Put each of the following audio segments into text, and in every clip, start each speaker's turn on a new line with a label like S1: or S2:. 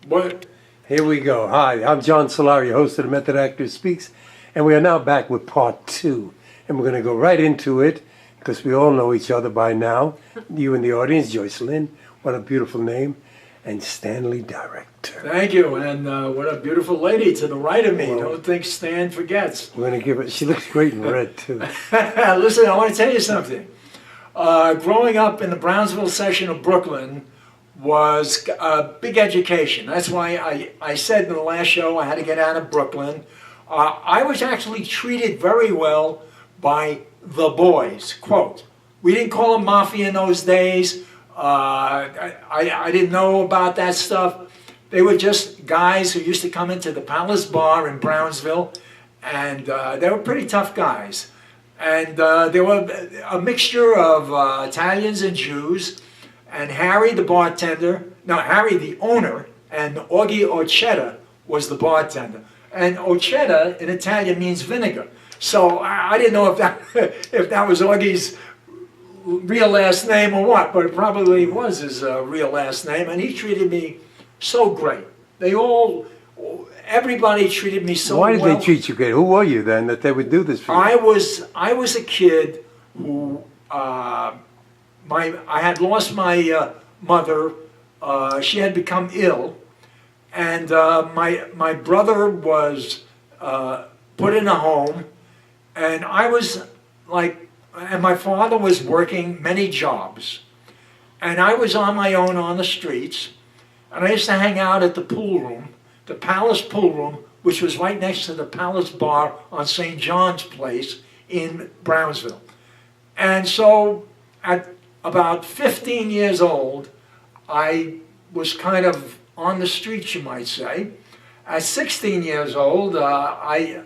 S1: What?
S2: Here we go. Hi, I'm John Solari, host of The Method Actor Speaks, and we are now back with part 2. And we're going to go right into it, because we all know each other by now. You in the audience, Joycelyne, what a beautiful name, and Stanley Dyrector.
S1: Thank you, and what a beautiful lady to the right of me.
S2: Well,
S1: Don't think Stan forgets.
S2: We're going to give it, she looks great in red, too.
S1: Listen, I want to tell you something. Growing up in the Brownsville section of Brooklyn was a big education. That's why I said in the last show I had to get out of Brooklyn. I was actually treated very well by the boys. Quote, we didn't call them mafia in those days. I didn't know about that stuff. They were just guys who used to come into the Palace Bar in Brownsville, and they were pretty tough guys. And they were a mixture of Italians and Jews. And Harry, the Harry, the owner, and Augie Orchetta was the bartender. And Orchetta in Italian means vinegar. So I didn't know if that was Augie's real last name or what, but it probably was his real last name. And he treated me so great. Everybody treated me so well.
S2: Why did they treat you great? Who were you then that they would do this for you?
S1: I was a kid who I had lost my mother. She had become ill, and my brother was put in a home, and I was and my father was working many jobs, and I was on my own on the streets, and I used to hang out at the pool room, the Palace pool room, which was right next to the Palace Bar on St. John's Place in Brownsville. And so at about 15 years old, I was kind of on the streets, you might say. At 16 years old, I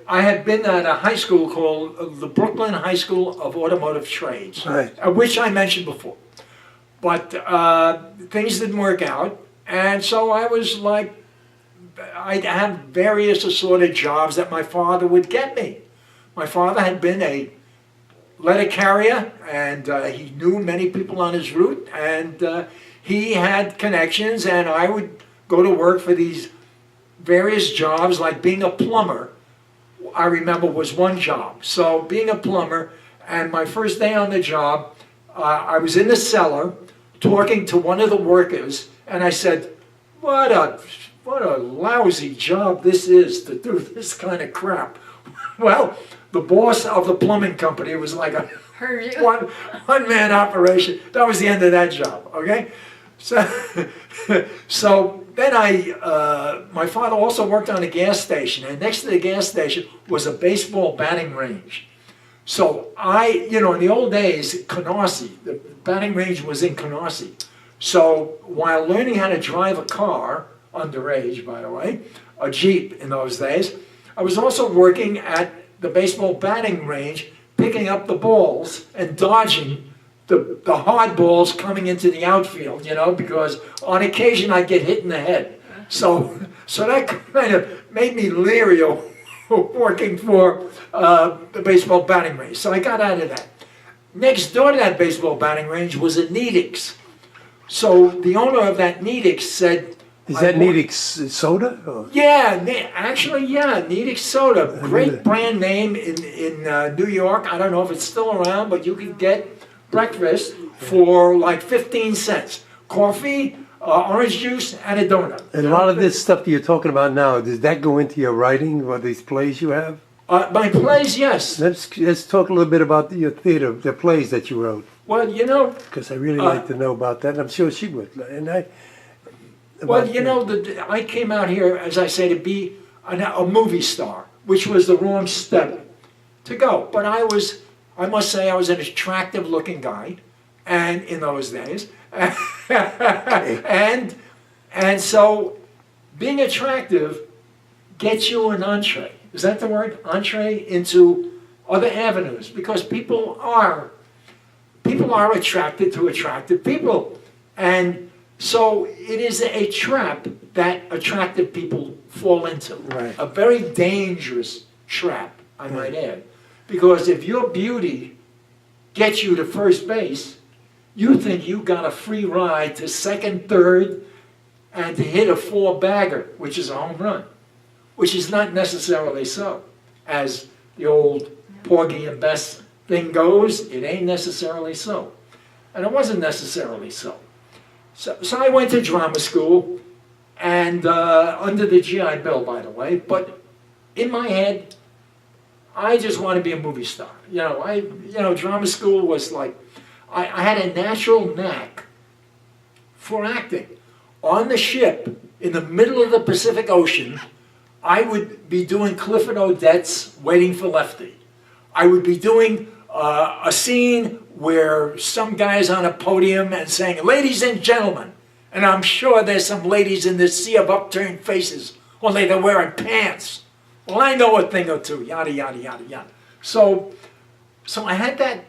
S1: had been at a high school called the Brooklyn High School of Automotive Trades,
S2: right,
S1: which I mentioned before. But things didn't work out, and so I was I'd have various assorted jobs that my father would get me. My father had been a letter carrier, and he knew many people on his route, and he had connections, and I would go to work for these various jobs, like being a plumber, I remember was one job. So being a plumber, and my first day on the job, I was in the cellar talking to one of the workers, and I said, what a lousy job this is to do this kind of crap. Well, the boss of the plumbing company was like a one-man operation. That was the end of that job, okay? So then my father also worked on a gas station, and next to the gas station was a baseball batting range. So in the old days, Canarsie, the batting range was in Canarsie. So while learning how to drive a car, underage by the way, a Jeep in those days, I was also working at the baseball batting range, picking up the balls and dodging the hard balls coming into the outfield, because on occasion I'd get hit in the head. So that kind of made me leery of working for the baseball batting range. So I got out of that. Next door to that baseball batting range was a Needix. So the owner of that Needix said,
S2: is that Needix soda? Or?
S1: Yeah, Needix soda. Great brand name in New York. I don't know if it's still around, but you could get breakfast for like 15 cents. Coffee, orange juice, and a donut.
S2: And a lot of this stuff that you're talking about now, does that go into your writing or these plays you have?
S1: My plays, yes.
S2: Let's talk a little bit about your theater, the plays that you wrote.
S1: Well,
S2: because I really like to know about that, and I'm sure she would. And I came out here, as I say, to be a movie star, which was the wrong step to go. But I must say, I was an attractive-looking guy, and in those days, and so being attractive gets you an entree. Is that the word? Entree into other avenues, because people are attracted to attractive people, and so it is a trap that attractive people fall into. Right.
S1: A very dangerous trap, I might add, because if your beauty gets you to first base, you think you got a free ride to second, third,
S2: and to hit a four-bagger, which is a home run, which is not necessarily so. As the old Porgy and Bess thing goes, it ain't necessarily so. And it wasn't necessarily so. So I went to drama school, and under the GI Bill, by the way, but in my head, I just want to be a movie star. Drama school was like, I had a natural knack for acting. On the ship, in the middle of the Pacific Ocean, I would be doing Clifford Odets Waiting for Lefty. I would be doing a scene where some guy is on a podium and saying, "Ladies and gentlemen," and I'm sure there's some ladies in this sea of upturned faces, only they're wearing pants. Well, I know a thing or two, yada, yada, yada, yada. So I had that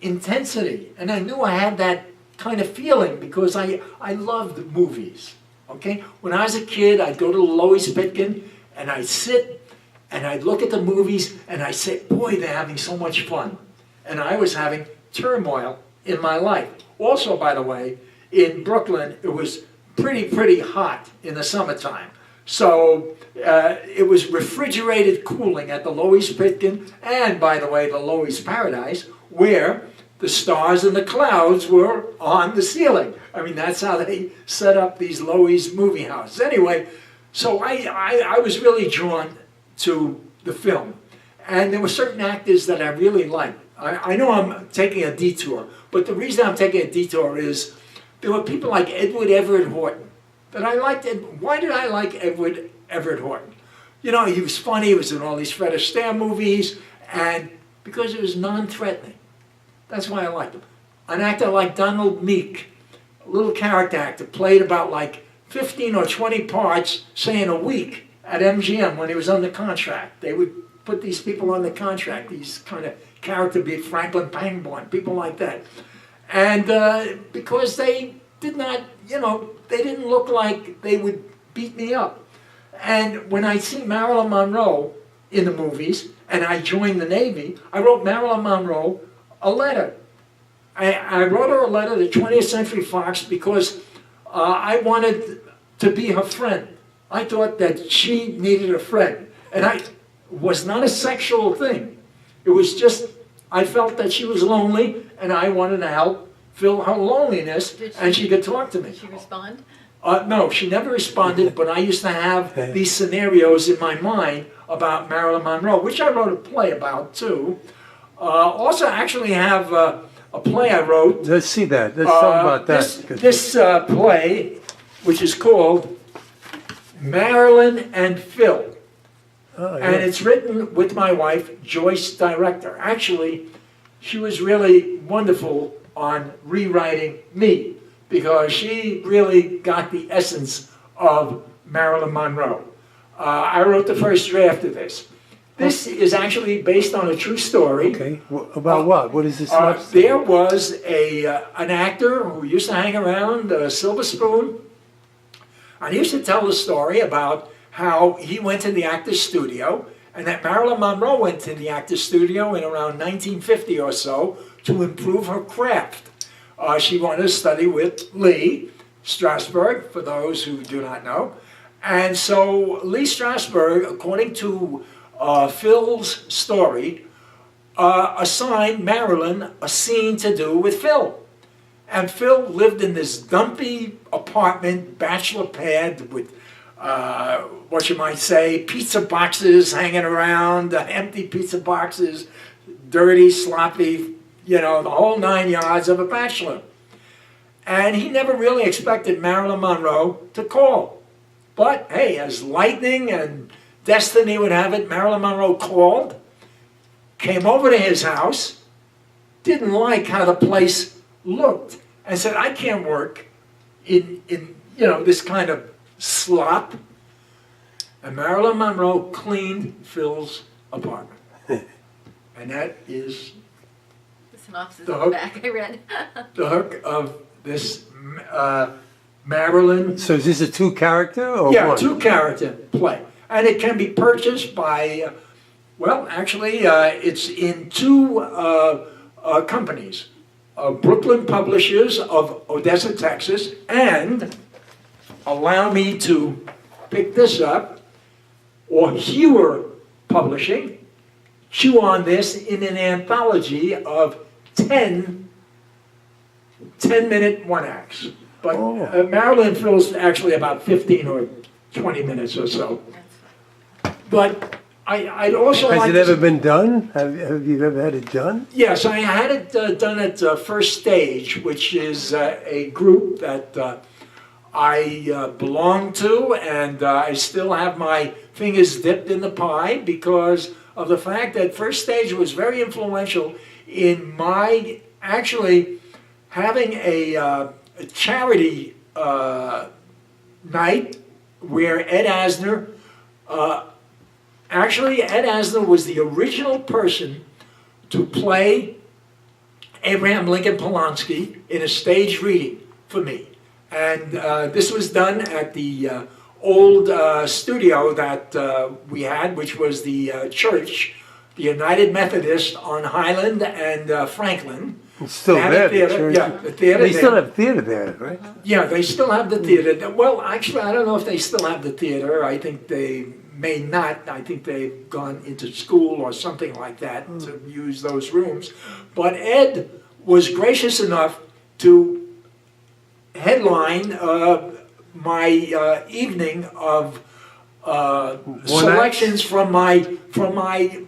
S2: intensity, and I knew I had that kind of feeling because I loved movies, okay? When I was a kid, I'd go to the Loews Pitkin, and I'd sit, and I'd look at the movies, and I'd say, boy, they're having so much fun. And I was having turmoil in my life. Also, by the way, in Brooklyn, it was pretty hot in the summertime. So it was refrigerated cooling at the Loews Pitkin, and by the way, the Loews Paradise, where the stars and the clouds were on the ceiling. I mean, that's how they set up these Loews movie houses. Anyway, so I was really drawn to the film. And there were certain actors that I really liked. I know I'm taking a detour, but the reason I'm taking a detour is there were people like Edward Everett Horton that I liked. Why did I like Edward Everett Horton? You know, he was funny, he was in all these Fred Astaire movies, and because he was non-threatening. That's why I liked him. An actor like Donald Meek, a little character actor, played about like 15 or 20 parts, say in a week, at MGM when he was under contract. They would put these people on the contract, these kind of character, be Franklin Pangborn, people like that. And because they did not, they didn't look like they would beat me up. And when I see Marilyn Monroe in the movies, and I joined the Navy, I wrote Marilyn Monroe a letter. I wrote her a letter to 20th Century Fox because I wanted to be her friend. I thought that she needed a friend. And it was not a sexual thing. It was just, I felt that she was lonely, and I wanted to help fill her loneliness, and she could talk to me.
S3: Did she respond?
S2: No, she never responded, but I used to have these scenarios in my mind about Marilyn Monroe, which I wrote a play about, too. Also, actually have a play I wrote.
S4: Let's see that. Let's talk about that.
S2: This play, which is called Marilyn and Phil.
S4: Oh, yeah.
S2: And it's written with my wife, Joyce Dyrector. Actually, she was really wonderful on rewriting me because she really got the essence of Marilyn Monroe. I wrote the first draft of this. This is actually based on a true story.
S4: Okay. About what? What is this?
S2: There was an actor who used to hang around Silver Spoon, and he used to tell the story about how he went to the actor's studio, and that Marilyn Monroe went to the actor's studio in around 1950 or so to improve her craft. She wanted to study with Lee Strasberg, for those who do not know. And so Lee Strasberg, according to Phil's story, assigned Marilyn a scene to do with Phil. And Phil lived in this dumpy apartment, bachelor pad with what you might say, pizza boxes hanging around, empty pizza boxes, dirty, sloppy, the whole 9 yards of a bachelor. And he never really expected Marilyn Monroe to call. But hey, as lightning and destiny would have it, Marilyn Monroe called, came over to his house, didn't like how the place looked, and said, I can't work in this kind of slop. And Marilyn Monroe cleaned Phil's apartment. And that is
S3: The synopsis
S2: The
S3: on the
S2: hook.
S3: back I read.
S2: the hook of this Marilyn.
S4: So is this a two-character or
S2: Yeah,
S4: one?
S2: two-character play. And it can be purchased by, it's in two companies. Brooklyn Publishers of Odessa, Texas, and allow me to pick this up, or Hewer Publishing, chew on this in an anthology of 10-minute one-acts. But
S4: Oh.
S2: Marilyn fills actually about 15 or 20 minutes or so. But I'd also
S4: Has
S2: like
S4: it
S2: to...
S4: ever been done? Have you ever had it done?
S2: Yes, I had it done at First Stage, which is a group that I belong to, and I still have my fingers dipped in the pie because of the fact that First Stage was very influential in my actually having a charity night where Ed Asner, Ed Asner was the original person to play Abraham Lincoln Polanski in a stage reading for me. And this was done at the old studio that we had, which was the church, the United Methodist on Highland and Franklin.
S4: It's still
S2: They had a
S4: there, the
S2: theater,
S4: church.
S2: yeah, the theater
S4: They still
S2: there.
S4: have theater there, right?
S2: Yeah, they still have the theater. Well, actually, I don't know if they still have the theater. I think they may not. I think they've gone into school or something like that to use those rooms. But Ed was gracious enough to headline my evening of selections from my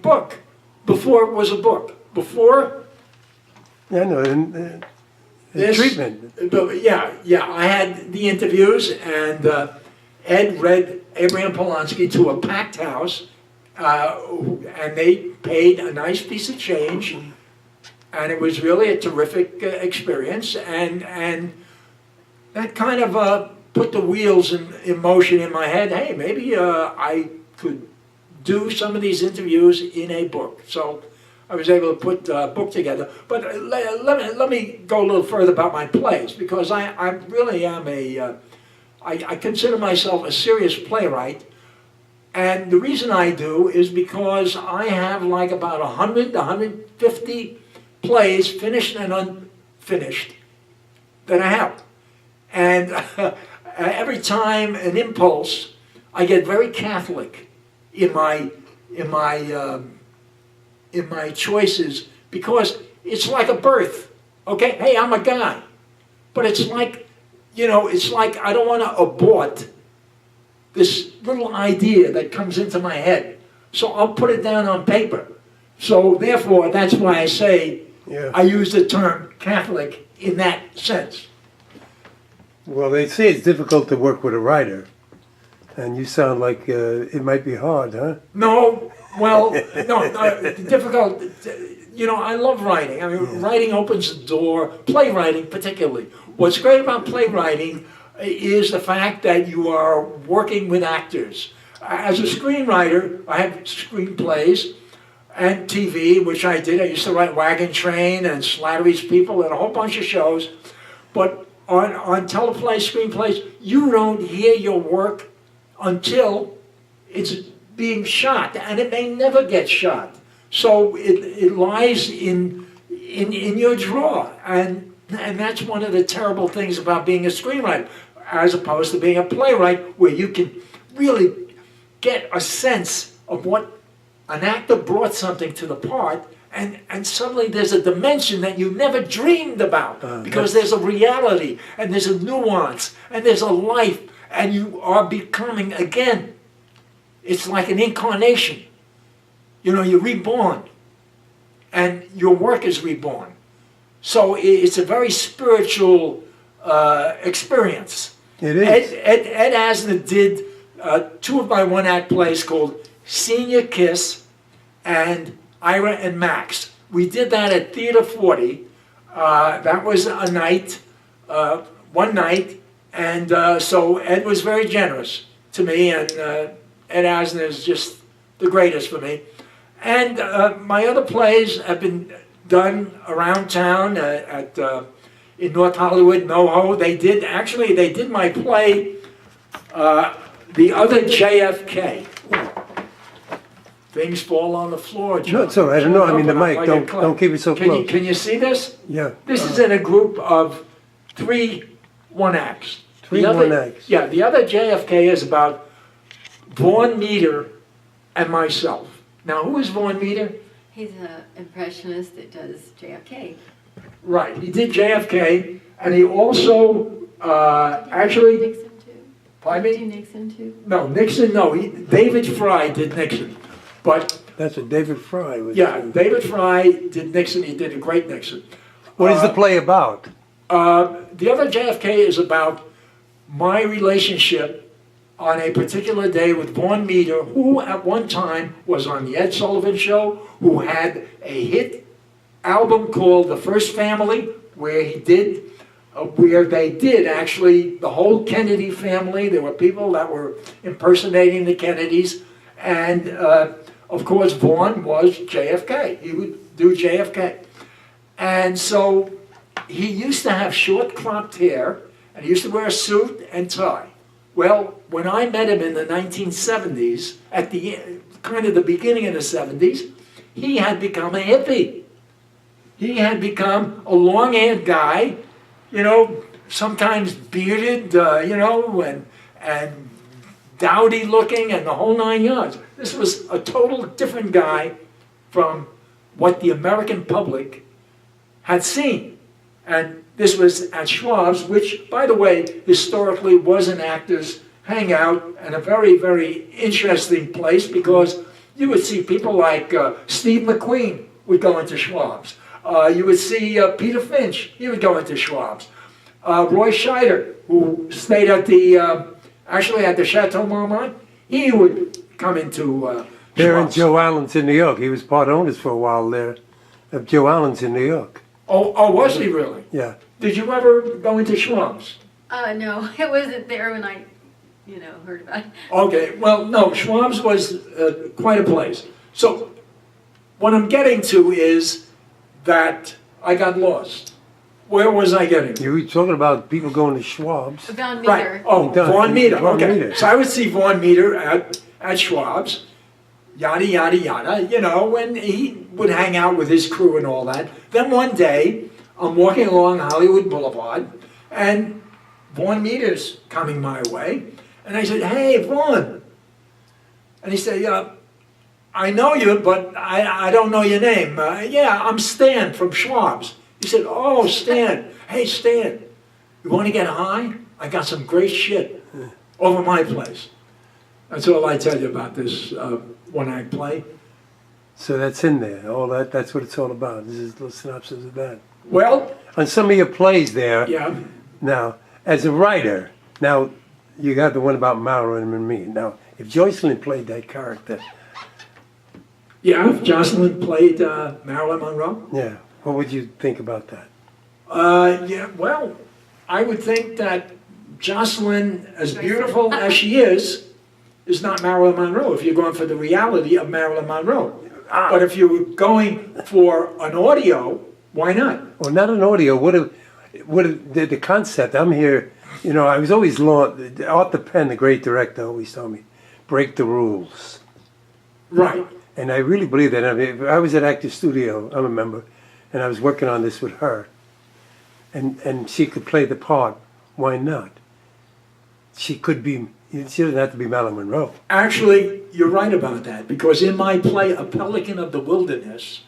S2: book before it was a book. Before
S4: Yeah, no,
S2: this,
S4: treatment.
S2: Yeah, I had the interviews, and Ed read Abraham Polanski to a packed house, and they paid a nice piece of change, and it was really a terrific experience, and that kind of put the wheels in motion in my head. Hey, maybe I could do some of these interviews in a book. So I was able to put a book together. But let me go a little further about my plays, because I really am I consider myself a serious playwright. And the reason I do is because I have like about 100 to 150 plays, finished and unfinished, that I have. And every time an impulse, I get very Catholic in my choices, because it's like a birth. Okay, hey, I'm a guy, but it's like, it's like I don't want to abort this little idea that comes into my head, so I'll put it down on paper. So therefore, that's why I say I use the term Catholic in that sense.
S4: Well, they say it's difficult to work with a writer, and you sound like it might be hard, huh?
S2: No, well, no, difficult. I love writing. I mean, writing opens the door, playwriting particularly. What's great about playwriting is the fact that you are working with actors. As a screenwriter, I have screenplays and TV, which I did. I used to write Wagon Train and Slattery's People and a whole bunch of shows. But on teleplay screenplays, you don't hear your work until it's being shot, and it may never get shot. So it lies in your drawer, and that's one of the terrible things about being a screenwriter, as opposed to being a playwright, where you can really get a sense of what an actor brought something to the part, and suddenly there's a dimension that you never dreamed about, because there's a reality, and there's a nuance, and there's a life, and you are becoming again. It's like an incarnation. You're reborn, and your work is reborn. So it's a very spiritual experience.
S4: It is.
S2: Ed Asner did two of my one-act plays called Senior Kiss and Ira and Max. We did that at Theater 40. That was a night, one night, and so Ed was very generous to me, and Ed Asner is just the greatest for me. And my other plays have been done around town in North Hollywood, NoHo. They did my play, The Other JFK. Things fall on the floor, John.
S4: No, it's all right. I don't know. I mean, the mic.
S2: Like
S4: Don't keep it so close.
S2: Can you see this?
S4: Yeah.
S2: This is in a group of 3 one-acts.
S4: Three
S2: The other-
S4: one-acts.
S2: Yeah, the other JFK is about Vaughn Meader and myself. Now, who is Vaughn Meader?
S3: He's an impressionist that does JFK.
S2: Right, he did JFK, and he also actually,
S3: Nixon too.
S2: pardon
S3: Did
S2: me?
S3: Nixon too?
S2: No, Nixon, no, David Fry did Nixon. But,
S4: That's what David Fry was
S2: yeah,
S4: doing.
S2: David Fry did Nixon, he did a great Nixon.
S4: What is the play about?
S2: The other JFK is about my relationship on a particular day with Vaughn Meader, who at one time was on the Ed Sullivan Show, who had a hit album called The First Family, where they did actually the whole Kennedy family. There were people that were impersonating the Kennedys, and of course Vaughn was JFK. He would do JFK, and so he used to have short cropped hair, and he used to wear a suit and tie. Well, when I met him in the 1970s, at the kind of the beginning of the 70s, he had become a hippie. He had become a long-haired guy, sometimes bearded, and dowdy looking and the whole 9 yards. This was a total different guy from what the American public had seen. And this was at Schwab's, which, by the way, historically was an actor's hangout and a very, very interesting place because you would see people like Steve McQueen would go into Schwab's. You would see Peter Finch, he would go into Schwab's. Roy Scheider, who stayed at the Chateau Marmont, he would come into
S4: There in
S2: Schwab's.
S4: Joe Allen's in New York. He was part owners for a while there of Joe Allen's in New York.
S2: Oh, was he really?
S4: Yeah.
S2: Did you ever go into Schwab's?
S3: No, it wasn't there when I, heard about it.
S2: Okay, well, no, Schwab's was quite a place. So what I'm getting to is that I got lost. Where was I getting?
S4: You were talking about people going to Schwab's.
S3: Vaughn
S2: Right,
S3: Meader.
S2: oh,
S4: Done.
S2: Vaughn Meader,
S4: Vaughn
S2: okay.
S4: Meader.
S2: So I would see Vaughn Meader at Schwab's, yada, yada, yada, when he would hang out with his crew and all that. Then one day, I'm walking along Hollywood Boulevard, and Vaughn Meader's coming my way, and I said, "Hey, Vaughn." And he said, "Yeah, I know you, but I don't know your name. Yeah, I'm Stan from Schwab's." He said, "Oh, Stan. Hey, Stan, you want to get high? I got some great shit over my place." That's all I tell you about this one-act play.
S4: So that's in there. All that's what it's all about. This is a little synopsis of that.
S2: Well,
S4: On some of your plays there,
S2: yeah,
S4: now, as a writer, now, you got the one about Marilyn and me. Now, if Joycelyne played that character,
S2: yeah. If Joycelyne played Marilyn Monroe,
S4: yeah, what would you think about that?
S2: yeah. Well, I would think that Joycelyne, as beautiful as she is not Marilyn Monroe. If you're going for the reality of Marilyn Monroe, but if you were going for an audio, why not?
S4: Well, not an audio. The concept? I'm here. I was always Arthur Penn, the great director, always told me, break the rules.
S2: Right.
S4: And I really believe that. I mean, if I was at Actors Studio, I'm a member, and I was working on this with her, and she could play the part. Why not? She could be. She doesn't have to be Marilyn Monroe.
S2: Actually, you're right about that, because in my play, A Pelican of the Wilderness,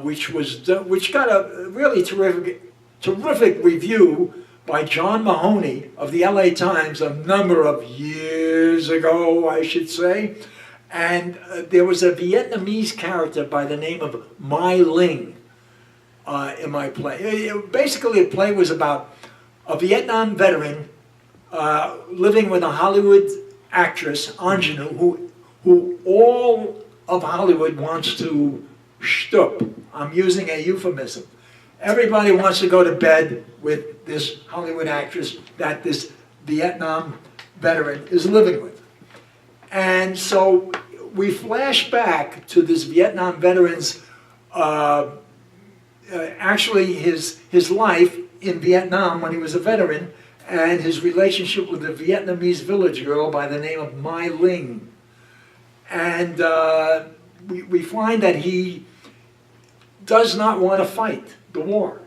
S2: which got a really terrific review by John Mahoney of the LA Times a number of years ago, I should say. And there was a Vietnamese character by the name of Mai Ling in my play. Basically, the play was about a Vietnam veteran living with a Hollywood actress, Ingenue, who all of Hollywood wants to shtup. I'm using a euphemism. Everybody wants to go to bed with this Hollywood actress that this Vietnam veteran is living with. And so we flash back to this Vietnam veteran's, actually his life in Vietnam when he was a veteran, and his relationship with a Vietnamese village girl by the name of Mai Ling. And we find that he does not want to fight the war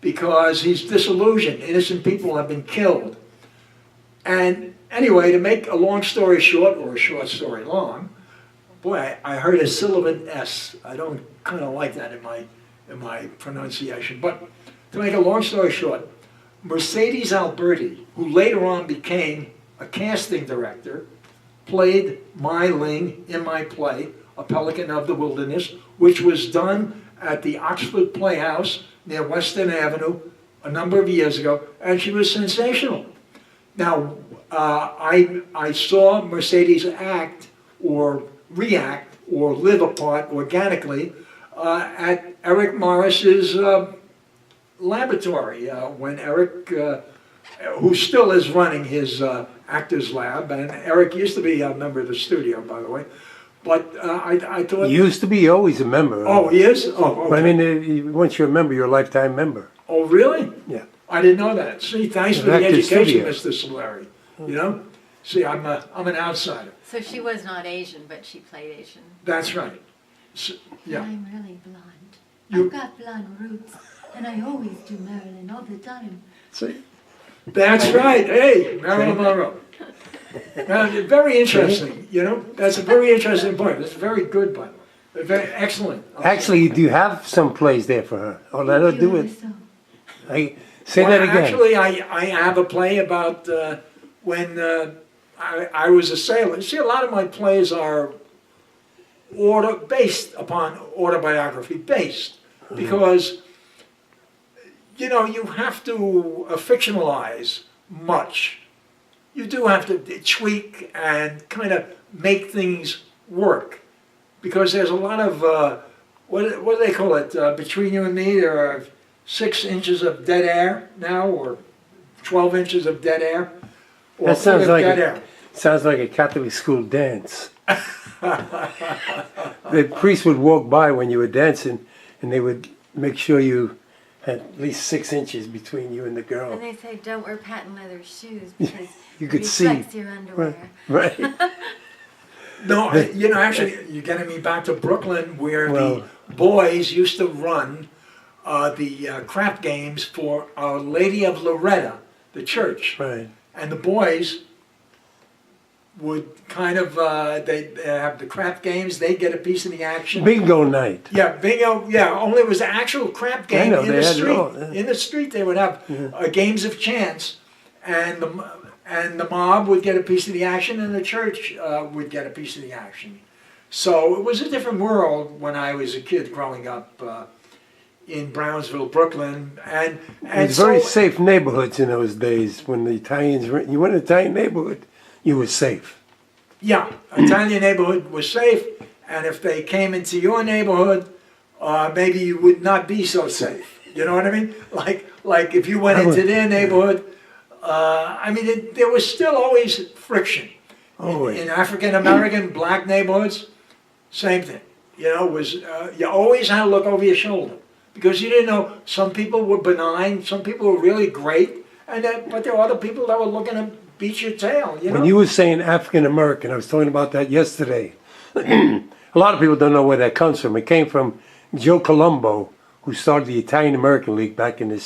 S2: because he's disillusioned. Innocent people have been killed.
S1: And anyway, to make a long story short, or a short story long, boy, I heard a sibilant S. I don't kind of like that in my pronunciation. But to make a long story short, Mercedes Alberti, who later on became a casting director, played Mai Ling in my play, A Pelican of the Wilderness, which was done at the Oxford Playhouse near Western Avenue a number of years ago, and she was sensational. Now, I saw Mercedes act or react or live a part organically at Eric Morris's laboratory when Eric, who still is running his Actors Lab, and Eric used to be a member of the studio, by the way, but I thought...
S4: You used to be always a member.
S1: Oh, he is? Oh, okay.
S4: But I mean, once you're a member, you're a lifetime member.
S1: Oh, really?
S4: Yeah.
S1: I didn't know that. See, thanks for the
S4: Actors
S1: education,
S4: Studio.
S1: Mr. Solari. You know? See, I'm an outsider.
S3: So she was not Asian, but she played Asian.
S1: That's right. So, yeah.
S5: I'm really blonde.
S1: You-
S5: I've got blonde roots, and I always do Marilyn all the time.
S4: See?
S1: That's right. Hey, Marilyn Monroe. Now, very interesting, you know? That's a very interesting point. That's very good, by the way. Very excellent.
S4: Actually, you do have some plays there for her. Oh, let her
S5: Thank
S4: do
S5: you,
S4: it.
S5: Aliso.
S4: Say
S1: Well,
S4: that again.
S1: Actually, I have a play about when I was a sailor. See, a lot of my plays are based upon autobiography, based. Because, you know, you have to fictionalize much. You do have to tweak and kind of make things work. Because there's a lot of, what do they call it? Between you and me, there are 6 inches of dead air now, or 12 inches of dead air. Or
S4: That sounds
S1: full of
S4: like
S1: dead
S4: a,
S1: air.
S4: sounds like a Catholic school dance. The priest would walk by when you were dancing, and they would make sure you had at least 6 inches between you and the girl.
S3: And they say don't wear patent leather shoes because
S4: You
S3: it
S4: could see.
S3: reflects your underwear.
S4: Right.
S1: No, you know, actually, you're getting me back to Brooklyn, where
S4: Well-
S1: the boys used to run the crap games for Our Lady of Loretta, the church.
S4: Right.
S1: And the boys would kind of, they have the crap games, they get a piece of the action.
S4: Bingo night.
S1: Yeah, bingo, yeah, only it was an actual crap game
S4: know,
S1: in
S4: they
S1: the
S4: had it
S1: street.
S4: all, yeah.
S1: In the street, they would have games of chance, and the mob would get a piece of the action, and the church would get a piece of the action. So it was a different world when I was a kid growing up in Brownsville, Brooklyn, and
S4: It was very safe neighborhoods in those days when the Italians were, you went in an Italian neighborhood, you were safe.
S1: Yeah, Italian neighborhood was safe, and if they came into your neighborhood, maybe you would not be so safe. You know what I mean? Like if you went into their neighborhood, I mean, there was still always friction.
S4: Always.
S1: In African American, black neighborhoods, same thing. You know, was you always had to look over your shoulder because you didn't know. Some people were benign, some people were really great, but there were other people that were looking to beat your tail. You know.
S4: When you were saying African American, I was talking about that yesterday. A lot of people don't know where that comes from. It came from Joe Colombo, who started the Italian American League back in the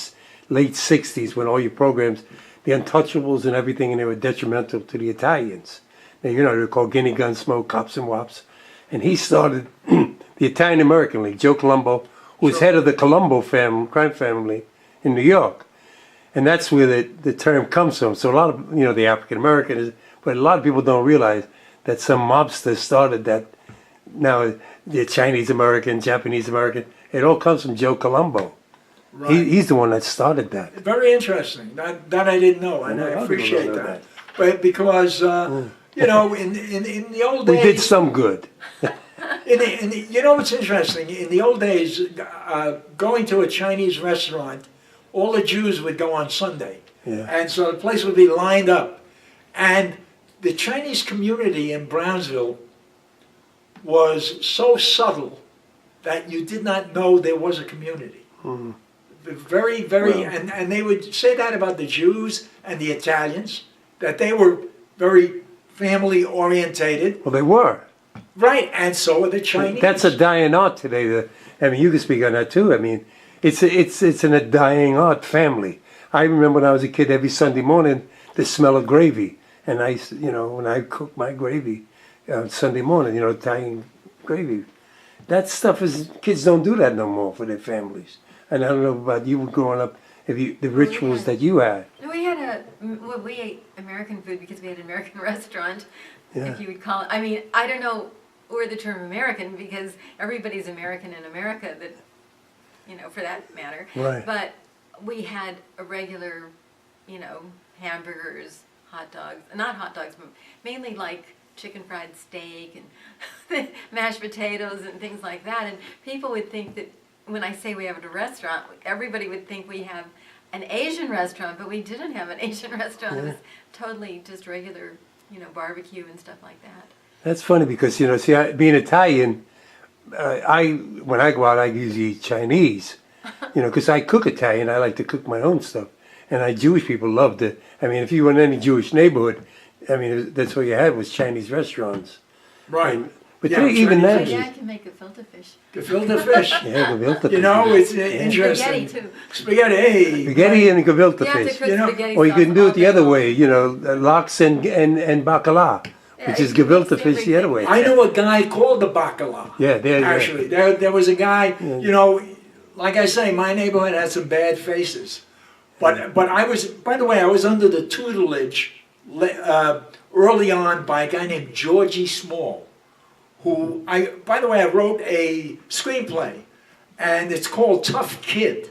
S4: late 60s when all your programs, the Untouchables and everything, and they were detrimental to the Italians. Now, you know, they're called Guinea Gun Smoke, Cops and Wops. And he started the Italian American League, Joe Colombo, who was head of the Colombo crime family in New York. And that's where the term comes from. So a lot of, you know, the African American but a lot of people don't realize that some mobsters started that. Now, the Chinese American, Japanese American, it all comes from Joe Colombo.
S1: Right.
S4: He's the one that started that.
S1: Very interesting. That I didn't know, and
S4: I
S1: I
S4: know,
S1: appreciate
S4: people don't know
S1: that. But because you know, in the old days,
S4: We did some good.
S1: you know what's interesting? In the old days, going to a Chinese restaurant, all the Jews would go on Sunday,
S4: Yeah.
S1: and so the place would be lined up, and the Chinese community in Brownsville was so subtle that you did not know there was a community. Very, very, and they would say that about the Jews and the Italians, that they were very family orientated.
S4: Well, they were.
S1: Right, and so are the Chinese.
S4: That's a dying art today. I mean, you can speak on that too. I mean, it's a dying art family. I remember when I was a kid, every Sunday morning the smell of gravy. And I, when I cook my gravy Sunday morning, Italian gravy, that stuff is, kids don't do that no more for their families. And I don't know about you growing up, the rituals that you had.
S3: We ate American food because we had an American restaurant,
S4: Yeah.
S3: if you would call it. I mean, I don't know where the term American, because everybody's American in America, that, for that matter.
S4: Right.
S3: But we had a regular, hamburgers, hot dogs, not hot dogs, but mainly like chicken fried steak and mashed potatoes and things like that. And people would think that when I say we have a restaurant, everybody would think we have an Asian restaurant, but we didn't have an Asian restaurant. It was totally just regular, barbecue and stuff like that.
S4: That's funny because, being Italian, when I go out, I usually eat Chinese, because I cook Italian. I like to cook my own stuff. And Jewish people loved it. I mean, if you were in any Jewish neighborhood, that's what you had was Chinese restaurants.
S1: Right.
S4: But
S1: Yeah,
S4: even
S1: Chinese
S4: that,
S3: Yeah, I can make a filter fish.
S1: Gefilte fish.
S4: yeah, gefilte fish.
S1: It's interesting.
S3: Spaghetti too.
S1: Spaghetti, hey.
S4: Spaghetti and gefilte
S3: You have to
S4: fish.
S3: cook
S1: You know,
S3: spaghetti
S4: Or you
S3: sauce
S4: can do
S3: all
S4: it the
S3: day
S4: other
S3: long.
S4: way, lox and bacala,
S3: Yeah,
S4: which is
S3: you can
S4: gefilte
S3: mix
S4: fish the other way.
S3: everything.
S1: I knew a guy called the bacala.
S4: Yeah,
S1: Actually, there was a guy, like I say, my neighborhood had some bad faces. But I was, by the way, I was under the tutelage early on by a guy named Georgie Small, who by the way, I wrote a screenplay, and it's called Tough Kid,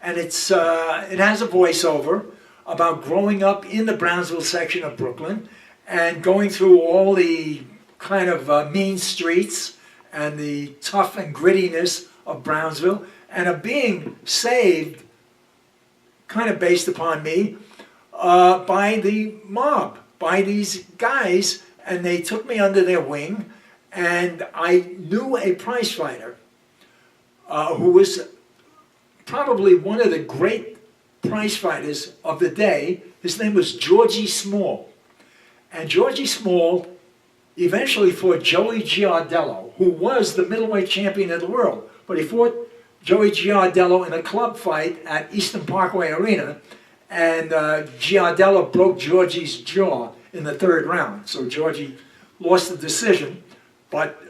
S1: and it has a voiceover about growing up in the Brownsville section of Brooklyn and going through all the kind of mean streets and the tough and grittiness of Brownsville, and of being saved, kind of based upon me, by the mob, by these guys, and they took me under their wing, and I knew a prize fighter who was probably one of the great prize fighters of the day. His name was Georgie Small. And Georgie Small eventually fought Joey Giardello, who was the middleweight champion of the world. But he fought Joey Giardello in a club fight at Eastern Parkway Arena, and Giardello broke Georgie's jaw in the third round. So Georgie lost the decision, but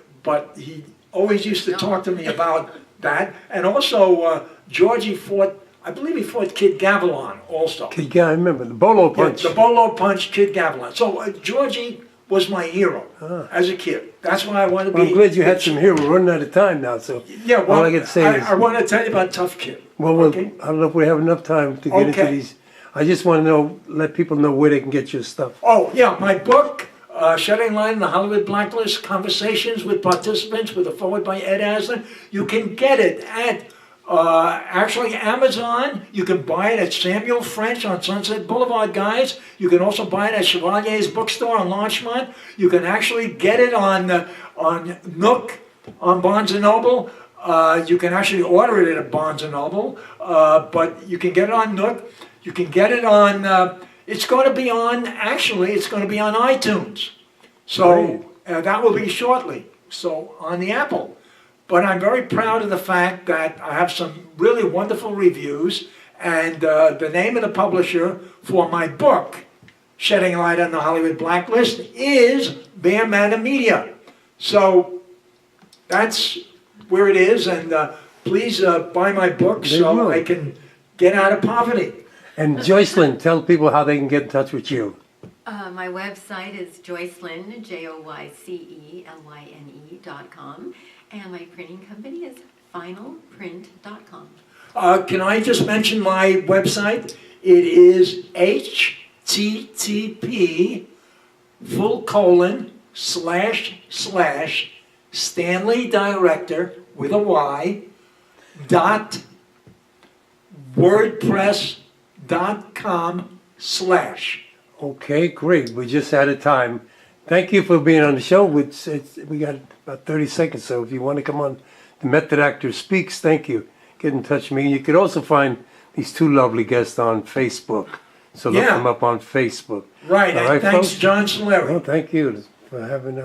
S1: he always used to talk to me about that. And also Georgie fought, I believe he fought Kid Gavilan also.
S4: Yeah, I remember the bolo punch.
S1: Yeah, the bolo punch, Kid Gavilan. So Georgie was my hero as a kid. That's why I wanted to
S4: Well,
S1: be.
S4: I'm glad you had some here. We're running out of time now, so
S1: Yeah, well,
S4: all I can say is,
S1: I want to tell you about Tough Kid.
S4: well,
S1: okay?
S4: I don't know if we have enough time to get into
S1: Okay.
S4: these. I just want to let people know where they can get your stuff.
S1: Oh, yeah, my book, Shedding Light on the Hollywood Blacklist, Conversations with Participants, with a foreword by Ed Aslan. You can get it at, actually, Amazon. You can buy it at Samuel French on Sunset Boulevard, guys. You can also buy it at Chevalier's Bookstore on Larchmont. You can actually get it on Nook, on Barnes & Noble. You can actually order it at Barnes & Noble, but you can get it on Nook. You can get it on, it's going to be on iTunes. So that will be shortly, so on the Apple. But I'm very proud of the fact that I have some really wonderful reviews, and the name of the publisher for my book, Shedding Light on the Hollywood Blacklist, is Bear Manor Media. So that's where it is, and please buy my book
S4: They
S1: so
S4: will.
S1: I can get out of poverty.
S4: And Joycelyne, tell people how they can get in touch with you.
S3: My website is Joycelyne, JoyCelyne.com, and my printing company is finalprint.com.
S1: Can I just mention my website? It is http:// Stanley Dyrector with a Y .wordpress.com/.
S4: Okay, great. We're just out of time. Thank you for being on the show. We got about 30 seconds, so if you want to come on The Method Actor Speaks, thank you. Get in touch with me. You could also find these two lovely guests on Facebook. So look
S1: Yeah.
S4: them up on Facebook.
S1: Right,
S4: All
S1: and
S4: right,
S1: thanks,
S4: folks?
S1: John Solari.
S4: Well, thank you for having